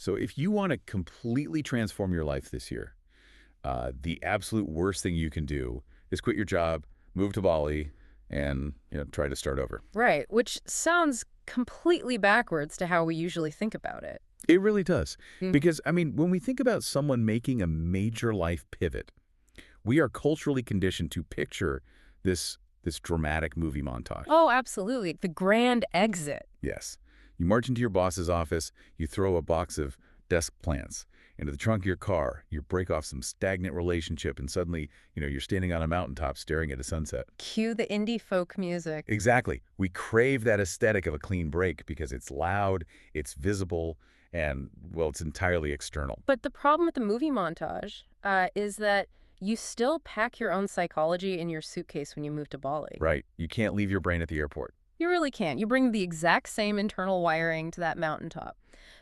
So if you want to completely transform your life this year, the absolute worst thing you can do is quit your job, move to Bali, and try to start over. Right, which sounds completely backwards to how we usually think about it. It really does. Mm. Because, I mean, when we think about someone making a major life pivot, we are culturally conditioned to picture this dramatic movie montage. Oh, absolutely. The grand exit. Yes. You march into your boss's office, you throw a box of desk plants into the trunk of your car, you break off some stagnant relationship, and suddenly, you're standing on a mountaintop staring at a sunset. Cue the indie folk music. Exactly. We crave that aesthetic of a clean break because it's loud, it's visible, and, well, it's entirely external. But the problem with the movie montage is that you still pack your own psychology in your suitcase when you move to Bali. Right. You can't leave your brain at the airport. You really can't. You bring the exact same internal wiring to that mountaintop.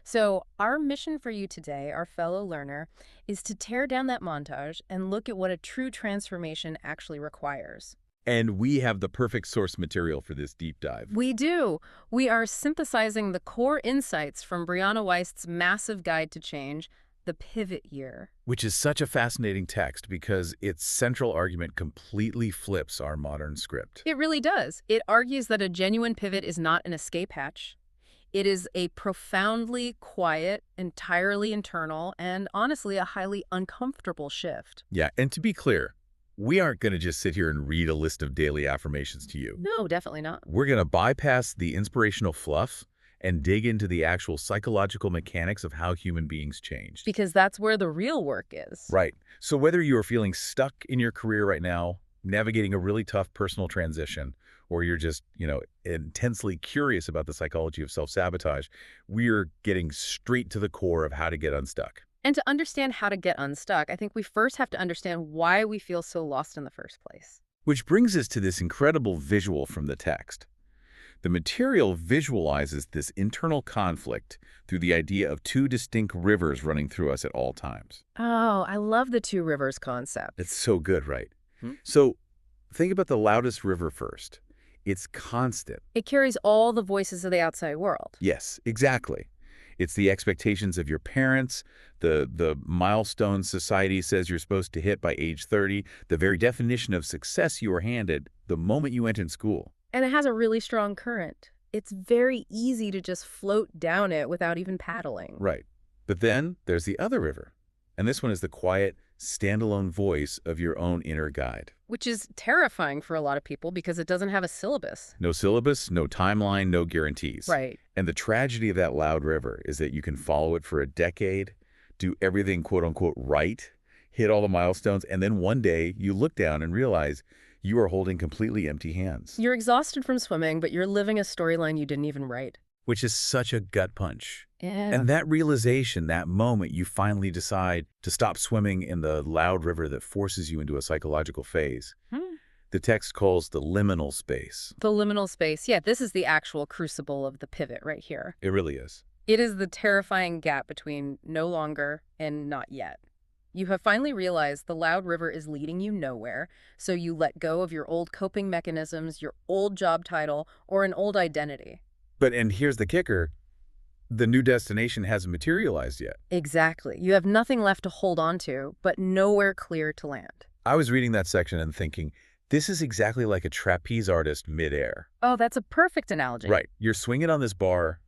So our mission for you today, our fellow learner, is to tear down that montage and look at what a true transformation actually requires. And we have the perfect source material for this deep dive. We do. We are synthesizing the core insights from Brianna Wiest's massive guide to change, The Pivot Year. Which is such a fascinating text because its central argument completely flips our modern script. It really does. It argues that a genuine pivot is not an escape hatch. It is a profoundly quiet, entirely internal, and honestly a highly uncomfortable shift. Yeah, and to be clear, we aren't going to just sit here and read a list of daily affirmations to you. No, definitely not. We're going to bypass the inspirational fluff and dig into the actual psychological mechanics of how human beings change. Because that's where the real work is. Right. So whether you are feeling stuck in your career right now, navigating a really tough personal transition, or you're just, intensely curious about the psychology of self-sabotage, we're getting straight to the core of how to get unstuck. And to understand how to get unstuck, I think we first have to understand why we feel so lost in the first place. Which brings us to this incredible visual from the text. The material visualizes this internal conflict through the idea of two distinct rivers running through us at all times. Oh, I love the two rivers concept. It's so good, right? So think about the loudest river first. It's constant. It carries all the voices of the outside world. Yes, exactly. It's the expectations of your parents, the milestones society says you're supposed to hit by age 30, the very definition of success you were handed the moment you entered school. And it has a really strong current. It's very easy to just float down it without even paddling. Right. But then there's the other river. And this one is the quiet, standalone voice of your own inner guide. Which is terrifying for a lot of people because it doesn't have a syllabus. No syllabus, no timeline, no guarantees. Right. And the tragedy of that loud river is that you can follow it for a decade, do everything quote-unquote right, hit all the milestones, and then one day you look down and realize you are holding completely empty hands. You're exhausted from swimming, but you're living a storyline you didn't even write. Which is such a gut punch. Yeah. And that realization, that moment you finally decide to stop swimming in the loud river that forces you into a psychological phase, the text calls the liminal space. The liminal space. Yeah, this is the actual crucible of the pivot right here. It really is. It is the terrifying gap between no longer and not yet. You have finally realized the loud river is leading you nowhere, so you let go of your old coping mechanisms, your old job title, or an old identity. And here's the kicker, the new destination hasn't materialized yet. Exactly. You have nothing left to hold on to, but nowhere clear to land. I was reading that section and thinking, this is exactly like a trapeze artist midair. Oh, that's a perfect analogy. Right. You're swinging on this bar.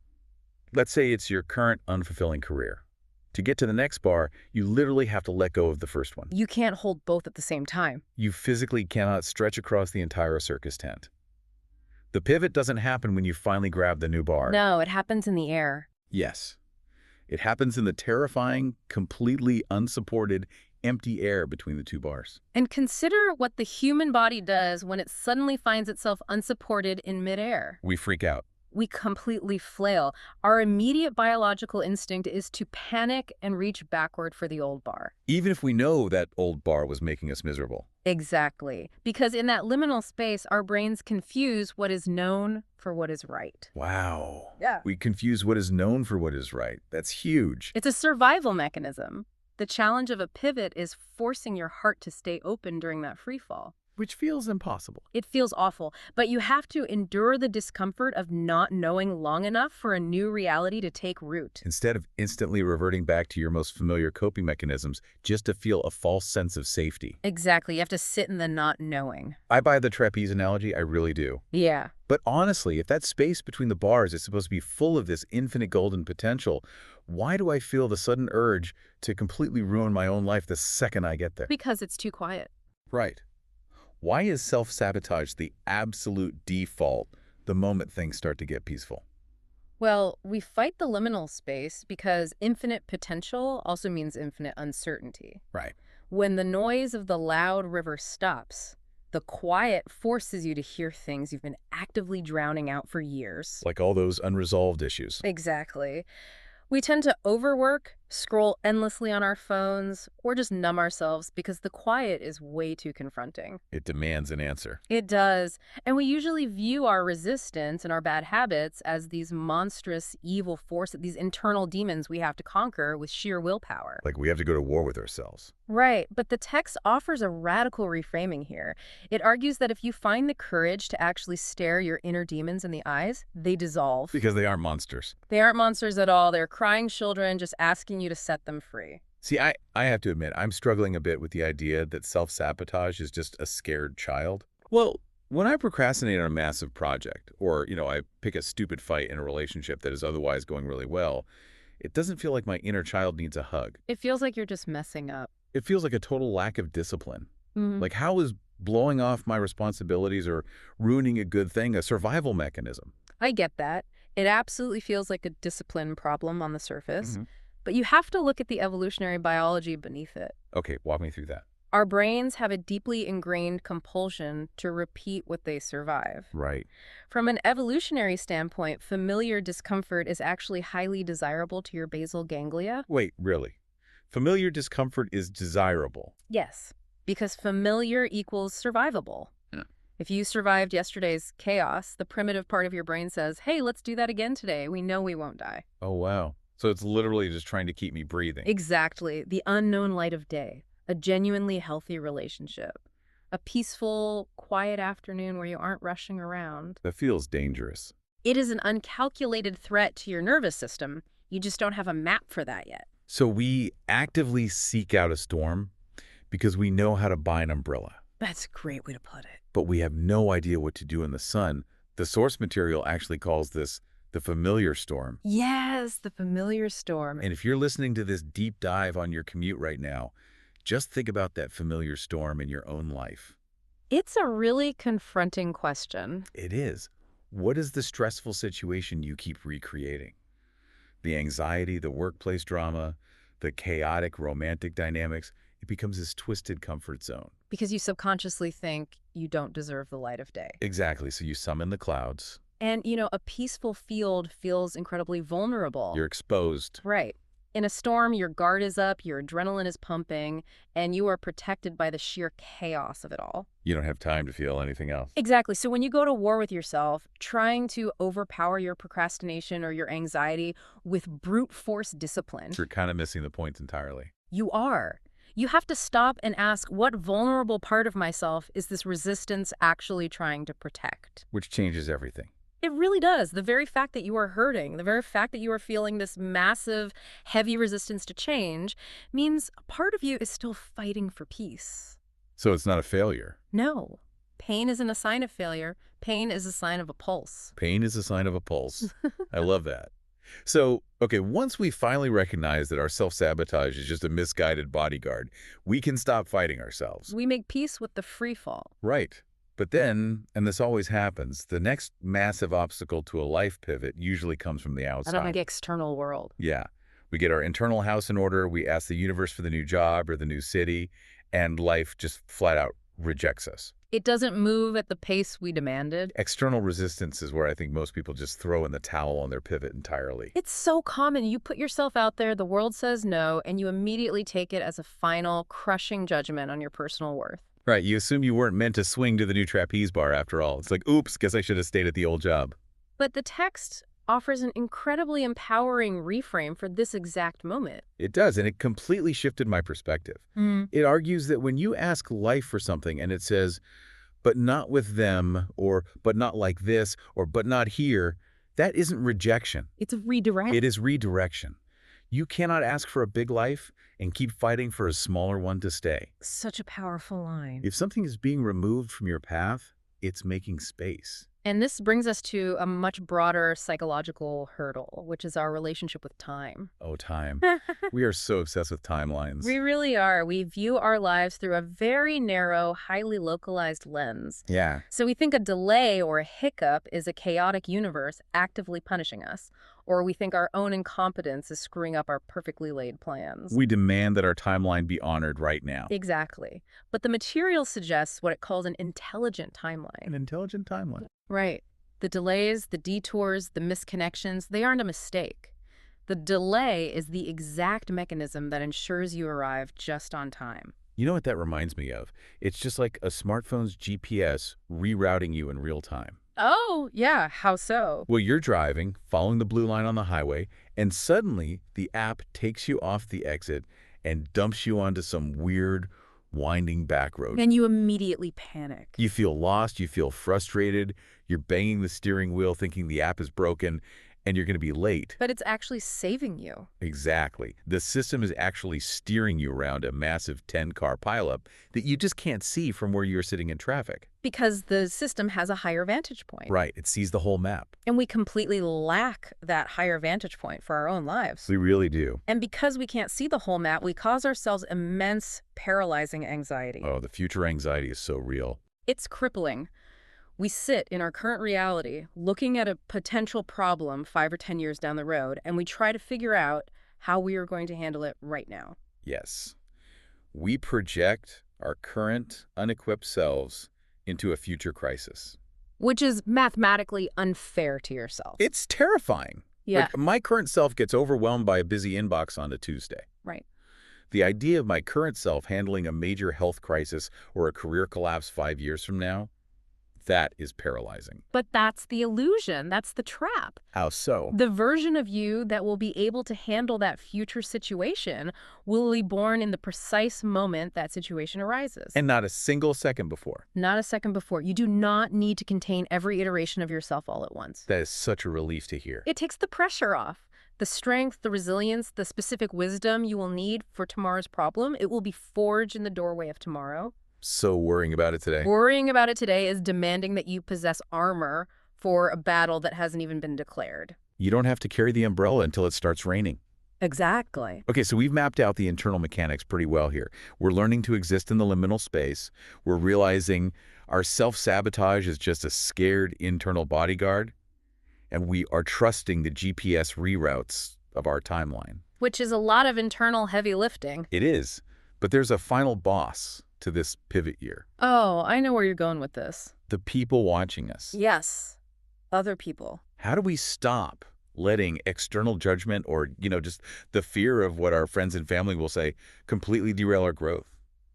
Let's say it's your current unfulfilling career. To get to the next bar, you literally have to let go of the first one. You can't hold both at the same time. You physically cannot stretch across the entire circus tent. The pivot doesn't happen when you finally grab the new bar. No, it happens in the air. Yes. It happens in the terrifying, completely unsupported, empty air between the two bars. And consider what the human body does when it suddenly finds itself unsupported in midair. We freak out. We completely flail. Our immediate biological instinct is to panic and reach backward for the old bar. Even if we know that old bar was making us miserable. Exactly. Because in that liminal space, our brains confuse what is known for what is right. Wow. Yeah. We confuse what is known for what is right. That's huge. It's a survival mechanism. The challenge of a pivot is forcing your heart to stay open during that free fall. which feels impossible. It feels awful, but you have to endure the discomfort of not knowing long enough for a new reality to take root. Instead of instantly reverting back to your most familiar coping mechanisms just to feel a false sense of safety. Exactly. You have to sit in the not knowing. I buy the trapeze analogy, I really do. Yeah. But honestly, if that space between the bars is supposed to be full of this infinite golden potential, why do I feel the sudden urge to completely ruin my own life the second I get there? Because it's too quiet. Right. Why is self-sabotage the absolute default the moment things start to get peaceful? Well, we fight the liminal space because infinite potential also means infinite uncertainty. Right. When the noise of the loud river stops, the quiet forces you to hear things you've been actively drowning out for years. Like all those unresolved issues. Exactly. We tend to overwork, scroll endlessly on our phones, or just numb ourselves because the quiet is way too confronting. It demands an answer. It does. And we usually view our resistance and our bad habits as these monstrous, evil forces, these internal demons we have to conquer with sheer willpower. Like we have to go to war with ourselves. Right, but the text offers a radical reframing here. It argues that if you find the courage to actually stare your inner demons in the eyes, they dissolve. Because they aren't monsters. They aren't monsters at all. They're crying children just asking you to set them free. See, I have to admit, I'm struggling a bit with the idea that self-sabotage is just a scared child. Well, when I procrastinate on a massive project, or, I pick a stupid fight in a relationship that is otherwise going really well, it doesn't feel like my inner child needs a hug. It feels like you're just messing up. It feels like a total lack of discipline. Mhm. Like, how is blowing off my responsibilities or ruining a good thing a survival mechanism? I get that. It absolutely feels like a discipline problem on the surface, Mhm. but you have to look at the evolutionary biology beneath it. Okay, walk me through that. Our brains have a deeply ingrained compulsion to repeat what they survive. Right. From an evolutionary standpoint, familiar discomfort is actually highly desirable to your basal ganglia. Wait, really? Familiar discomfort is desirable. Yes, because familiar equals survivable. Yeah. If you survived yesterday's chaos, the primitive part of your brain says, hey, let's do that again today. We know we won't die. Oh, wow. So it's literally just trying to keep me breathing. Exactly. The unknown light of day. A genuinely healthy relationship. A peaceful, quiet afternoon where you aren't rushing around. That feels dangerous. It is an uncalculated threat to your nervous system. You just don't have a map for that yet. So we actively seek out a storm because we know how to buy an umbrella, That's a great way to put it. but we have no idea what to do in the sun. The source material actually calls this the familiar storm. Yes, the familiar storm. And if you're listening to this deep dive on your commute right now, just think about that familiar storm in your own life. It's a really confronting question. It is. What is the stressful situation you keep recreating? The anxiety, the workplace drama, the chaotic romantic dynamics, it becomes this twisted comfort zone. Because you subconsciously think you don't deserve the light of day. Exactly. So you summon the clouds. And, a peaceful field feels incredibly vulnerable. You're exposed. Right. In a storm, your guard is up, your adrenaline is pumping, and you are protected by the sheer chaos of it all. You don't have time to feel anything else. Exactly. So when you go to war with yourself, trying to overpower your procrastination or your anxiety with brute force discipline, You're kind of missing the point entirely. you are. You have to stop and ask, what vulnerable part of myself is this resistance actually trying to protect? Which changes everything. It really does. The very fact that you are hurting, the very fact that you are feeling this massive, heavy resistance to change means a part of you is still fighting for peace. So it's not a failure. No. Pain isn't a sign of failure. Pain is a sign of a pulse. Pain is a sign of a pulse. I love that. So, okay, once we finally recognize that our self-sabotage is just a misguided bodyguard, we can stop fighting ourselves. We make peace with the free fall. Right. But then, and this always happens, the next massive obstacle to a life pivot usually comes from the I outside. don't like the external world. Yeah. We get our internal house in order, we ask the universe for the new job or the new city, and life just flat out rejects us. It doesn't move at the pace we demanded. External resistance is where I think most people just throw in the towel on their pivot entirely. It's so common. You put yourself out there, the world says no, and you immediately take it as a final, crushing judgment on your personal worth. Right, you assume you weren't meant to swing to the new trapeze bar after all. It's like, oops, guess I should have stayed at the old job. But the text offers an incredibly empowering reframe for this exact moment. It does, and it completely shifted my perspective. Mm. It argues that when you ask life for something and it says, but not with them, or but not like this, or but not here, that isn't rejection. It's a redirect. It is redirection. You cannot ask for a big life and keep fighting for a smaller one to stay. Such a powerful line. If something is being removed from your path, it's making space. And this brings us to a much broader psychological hurdle, which is our relationship with time. Oh, time. We are so obsessed with timelines. We really are. We view our lives through a very narrow, highly localized lens. Yeah. So we think a delay or a hiccup is a chaotic universe actively punishing us, or we think our own incompetence is screwing up our perfectly laid plans. We demand that our timeline be honored right now. Exactly. But the material suggests what it calls an intelligent timeline. An intelligent timeline. Right. The delays, the detours, the misconnections, they aren't a mistake. The delay is the exact mechanism that ensures you arrive just on time. You know what that reminds me of? It's just like a smartphone's GPS rerouting you in real time. Oh, yeah. How so? Well, you're driving, following the blue line on the highway, and suddenly the app takes you off the exit and dumps you onto some weird, winding back road. Then you immediately panic. You feel lost, you feel frustrated, you're banging the steering wheel thinking the app is broken, and you're going to be late. But it's actually saving you. Exactly. The system is actually steering you around a massive 10-car pileup that you just can't see from where you're sitting in traffic. Because the system has a higher vantage point. Right. It sees the whole map. And we completely lack that higher vantage point for our own lives. We really do. And because we can't see the whole map, we cause ourselves immense, paralyzing anxiety. Oh, the future anxiety is so real. It's crippling. We sit in our current reality, looking at a potential problem 5 or 10 years down the road, and we try to figure out how we are going to handle it right now. Yes. We project our current, unequipped selves into a future crisis. Which is mathematically unfair to yourself. It's terrifying. Yeah. Like, my current self gets overwhelmed by a busy inbox on a Tuesday. Right. The idea of my current self handling a major health crisis or a career collapse 5 years from now, that is paralyzing. But that's the illusion. That's the trap. How so? The version of you that will be able to handle that future situation will be born in the precise moment that situation arises. And not a single second before. Not a second before. You do not need to contain every iteration of yourself all at once. That is such a relief to hear. It takes the pressure off. The strength, the resilience, the specific wisdom you will need for tomorrow's problem, it will be forged in the doorway of tomorrow. So worrying about it today. Worrying about it today is demanding that you possess armor for a battle that hasn't even been declared. You don't have to carry the umbrella until it starts raining. Exactly. Okay, so we've mapped out the internal mechanics pretty well here. We're learning to exist in the liminal space. We're realizing our self-sabotage is just a scared internal bodyguard. And we are trusting the GPS reroutes of our timeline. Which is a lot of internal heavy lifting. It is. But there's a final boss to this pivot year. Oh, I know where you're going with this. The people watching us. Yes. Other people. How do we stop letting external judgment or, just the fear of what our friends and family will say completely derail our growth?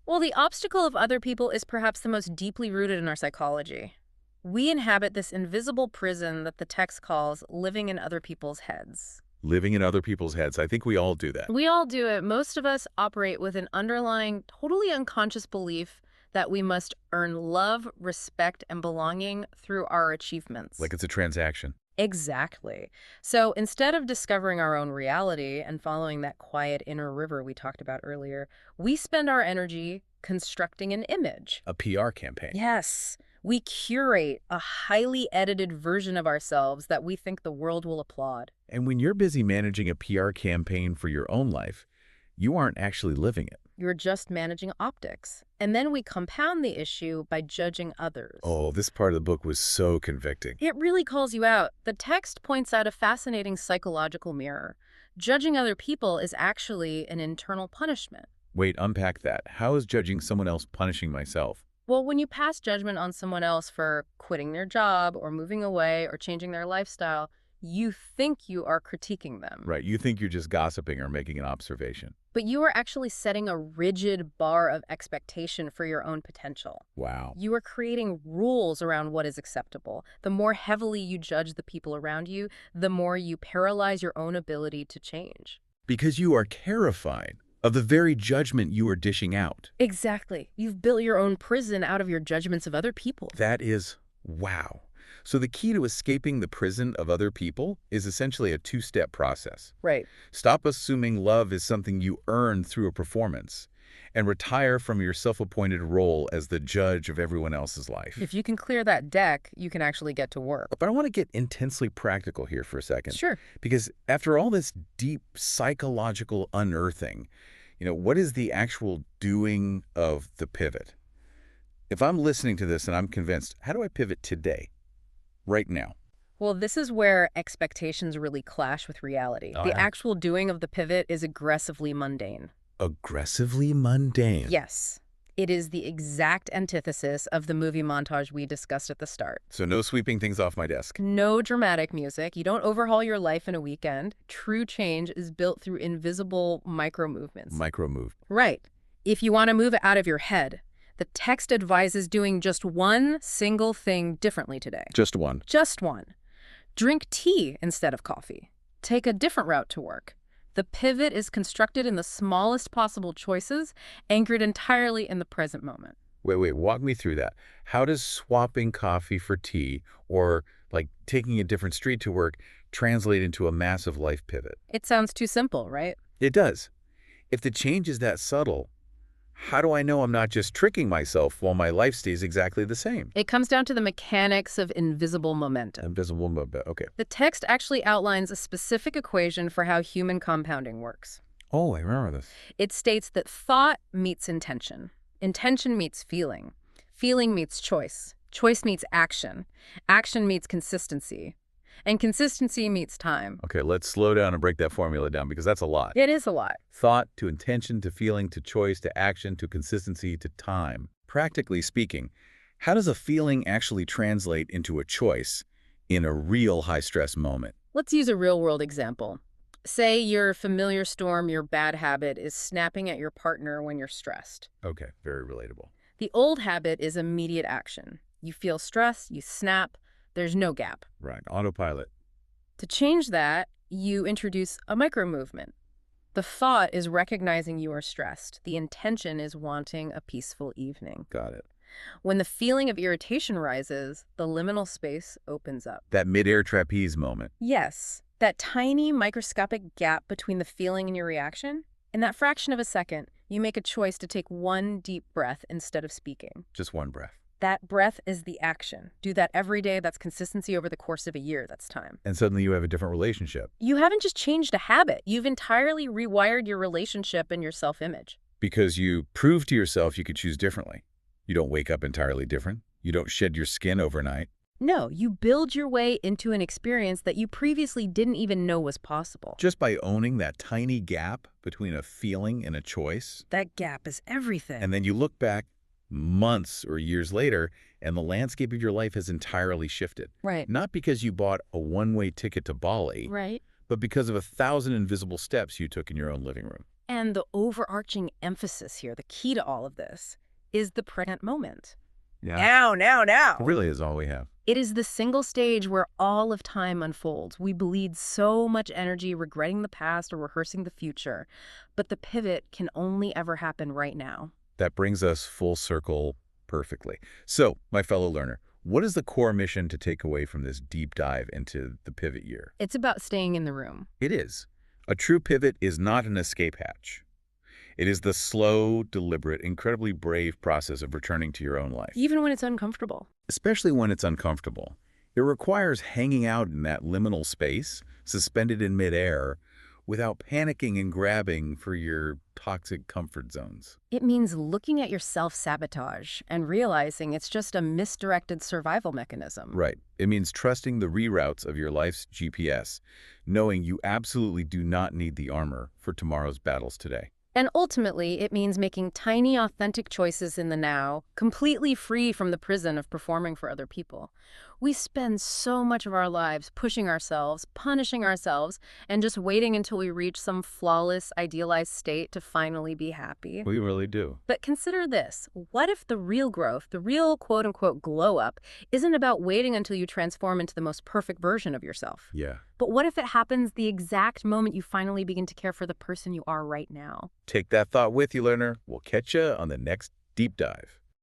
Well, the obstacle of other people is perhaps the most deeply rooted in our psychology. We inhabit this invisible prison that the text calls living in other people's heads. Living in other people's heads. I think we all do that. We all do it. Most of us operate with an underlying, totally unconscious belief that we must earn love, respect, and belonging through our achievements. Like it's a transaction. Exactly. So instead of discovering our own reality and following that quiet inner river we talked about earlier, we spend our energy constructing an image. A PR campaign. Yes. We curate a highly edited version of ourselves that we think the world will applaud. And when you're busy managing a PR campaign for your own life, you aren't actually living it. You're just managing optics. And then we compound the issue by judging others. Oh, this part of the book was so convicting. It really calls you out. The text points out a fascinating psychological mirror. Judging other people is actually an internal punishment. Wait, unpack that. How is judging someone else punishing myself? Well, when you pass judgment on someone else for quitting their job or moving away or changing their lifestyle, You think you are critiquing them. Right. You think you're just gossiping or making an observation. But you are actually setting a rigid bar of expectation for your own potential. Wow. You are creating rules around what is acceptable. The more heavily you judge the people around you, the more you paralyze your own ability to change. Because you are terrified of the very judgment you are dishing out. Exactly. You've built your own prison out of your judgments of other people. That is wow. So the key to escaping the prison of other people is essentially a two-step process. Right. Stop assuming love is something you earn through a performance, and retire from your self-appointed role as the judge of everyone else's life. If you can clear that deck, you can actually get to work. But I want to get intensely practical here for a second. Sure. Because after all this deep psychological unearthing, what is the actual doing of the pivot? If I'm listening to this and I'm convinced, how do I pivot today? Right now? Well, this is where expectations really clash with reality. Oh, The yeah? actual doing of the pivot is aggressively mundane. Aggressively mundane. Yes. It is the exact antithesis of the movie montage we discussed at the start. So no sweeping things off my desk. No dramatic music. You don't overhaul your life in a weekend. True change is built through invisible micro-movements. Micro-move. Right. If you want to move it out of your head, the text advises doing just one single thing differently today. Just one. Just one. Drink tea instead of coffee. Take a different route to work. The pivot is constructed in the smallest possible choices, anchored entirely in the present moment. Wait, walk me through that. How does swapping coffee for tea or like taking a different street to work translate into a massive life pivot? It sounds too simple, right? It does. If the change is that subtle, how do I know I'm not just tricking myself while my life stays exactly the same? It comes down to the mechanics of invisible momentum. Invisible movement. Okay. The text actually outlines a specific equation for how human compounding works. Oh, I remember this. It states that thought meets intention. Intention meets feeling. Feeling meets choice. Choice meets action. Action meets consistency. And consistency meets time. Okay, let's slow down and break that formula down because that's a lot. It is a lot. Thought to intention to feeling to choice to action to consistency to time. Practically speaking, how does a feeling actually translate into a choice in a real high-stress moment? Let's use a real-world example. Say your familiar storm, your bad habit, is snapping at your partner when you're stressed. Okay, very relatable. The old habit is immediate action. You feel stress, you snap, there's no gap. Right, autopilot. To change that, you introduce a micro-movement. The thought is recognizing you are stressed. The intention is wanting a peaceful evening. Got it. When the feeling of irritation rises, the liminal space opens up. That mid-air trapeze moment. Yes, that tiny microscopic gap between the feeling and your reaction. In that fraction of a second, you make a choice to take one deep breath instead of speaking. Just one breath. That breath is the action. Do that every day. That's consistency over the course of a year. That's time. And suddenly you have a different relationship. You haven't just changed a habit. You've entirely rewired your relationship and your self-image. Because you prove to yourself you could choose differently. You don't wake up entirely different. You don't shed your skin overnight. No, you build your way into an experience that you previously didn't even know was possible. Just by owning that tiny gap between a feeling and a choice. That gap is everything. And then you look back months or years later, and the landscape of your life has entirely shifted. Right. Not because you bought a one-way ticket to Bali, Right. but because of 1,000 invisible steps you took in your own living room. And the overarching emphasis here, the key to all of this, is the present moment. Yeah. Now. It really is all we have. It is the single stage where all of time unfolds. We bleed so much energy regretting the past or rehearsing the future, but the pivot can only ever happen right now. That brings us full circle perfectly. So, my fellow learner, what is the core mission to take away from this deep dive into the pivot year? It's about staying in the room. It is. A true pivot is not an escape hatch. It is the slow, deliberate, incredibly brave process of returning to your own life. Even when it's uncomfortable. Especially when it's uncomfortable. It requires hanging out in that liminal space, suspended in midair, without panicking and grabbing for your toxic comfort zones. It means looking at your self-sabotage and realizing it's just a misdirected survival mechanism. Right. It means trusting the reroutes of your life's GPS, knowing you absolutely do not need the armor for tomorrow's battles today. And ultimately, it means making tiny, authentic choices in the now, completely free from the prison of performing for other people. We spend so much of our lives pushing ourselves, punishing ourselves, and just waiting until we reach some flawless, idealized state to finally be happy. We really do. But consider this. What if the real growth, the real quote-unquote glow-up, isn't about waiting until you transform into the most perfect version of yourself? Yeah. But what if it happens the exact moment you finally begin to care for the person you are right now? Take that thought with you, learner. We'll catch you on the next deep dive.